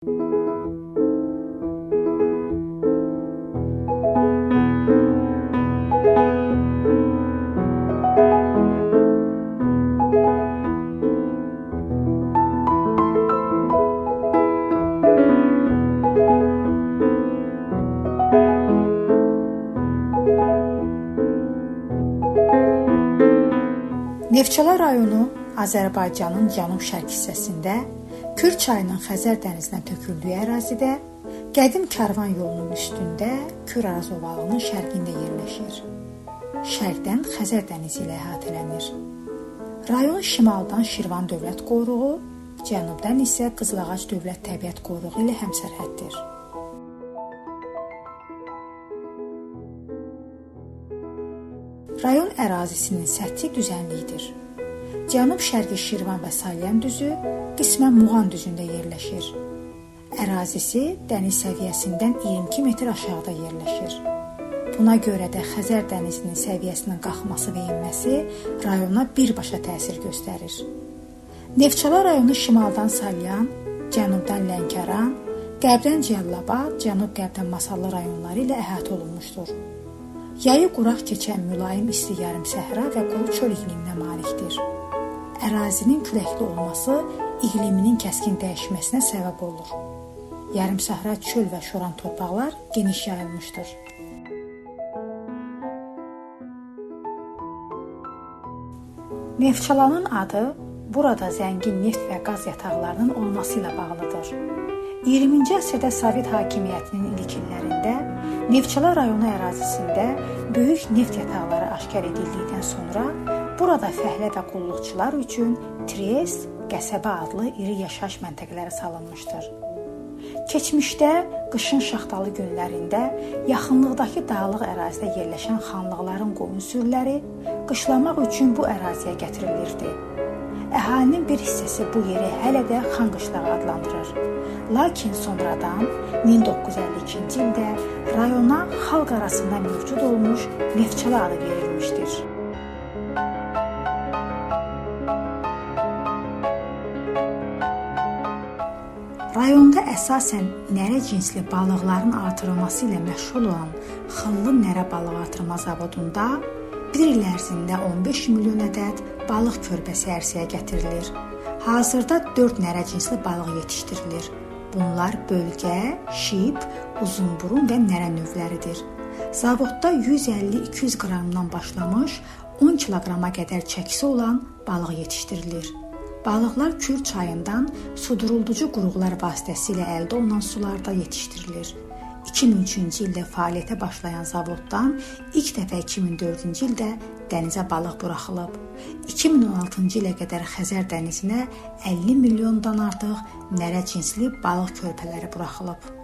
Neftçala rayonu Azərbaycanın cənub-şərq hissəsində, Kür çayının Xəzər dənizinə töküldüyü ərazidə, qədim karvan yolunun üstündə Kür Araz ovalığının şərqində yerləşir. Şərqdən Xəzər dənizi ilə əhatələnir. Rayon şimaldan Şirvan Dövlət Qoruğu, cənubdan isə Qızılağac Dövlət Təbiət Qoruğu ilə həmsərhəddir. Rayon ərazisinin səthi düzənlikdir. Cənub-şərqi Şirvan və Salyan düzü qismən Muğan düzündə yerləşir. Ərazisi dəniz səviyyəsindən 22 metr aşağıda yerləşir. Buna görə də Xəzər dənizinin səviyyəsinin qalxması və enməsi rayona birbaşa təsir göstərir. Neftçala rayonu şimaldan Salyan, cənubdan Lənkəran, qərbdən Cəllabad, cənub-qərbdən Masallı rayonları ilə əhatə olunmuşdur. Yayı quraq keçən mülayim isti yarım səhra və quru çöl iqliminə malikdir. Ərazinin küləkli olması iqliminin kəskin dəyişməsinə səbəb olur. Yarım səhra çöl və şoran torpaqlar geniş yayılmışdır. Neftçalanın adı burada zəngin neft və qaz yataqlarının olması ilə bağlıdır. 20-ci əsrdə Sovet hakimiyyətinin ilk illərində Neftçala rayonu ərazisində böyük neft yataqları aşkar edildikdən sonra burada fəhlə və qulluqçular üçün Triest, qəsəbə adlı iri yaşayış məntəqələri salınmışdır. Keçmişdə qışın şaxtalı günlərində yaxınlıqdakı dağlıq ərazidə yerləşən xanlıqların qoyun sürüləri qışlamaq üçün bu əraziyə gətirilirdi. Əhalinin bir hissəsi bu yeri hələ də Xan qışlağı adlandırır. Lakin sonradan 1952-ci ildə rayona xalq arasında mövcud olmuş Neftçala adı verilmişdir. Rayonda əsasən nərə cinsli balıqların artırılması ilə məşğul olan Xıllı Nərə balıq artırma zavodunda bir il ərzində 15 milyon ədəd balıq körpəsi ərsəyə gətirilir. Hazırda 4 nərə cinsli balıq yetişdirilir. Bunlar bölgə, şip, uzunburun və nərə növləridir. Zavodda 150-200 qramdan başlamış 10 kiloqrama qədər çəkisi olan balıq yetişdirilir. Balıqlar Kür çayından sudurulducu quruqlar vasitəsilə əldə olunan sularda yetişdirilir. 2003-cü ildə fəaliyyətə başlayan zavoddan ilk dəfə 2004-cü ildə dənizə balıq buraxılıb. 2016-cı ilə qədər Xəzər dənizinə 50 milyondan artıq nərə cinsli balıq körpələri buraxılıb.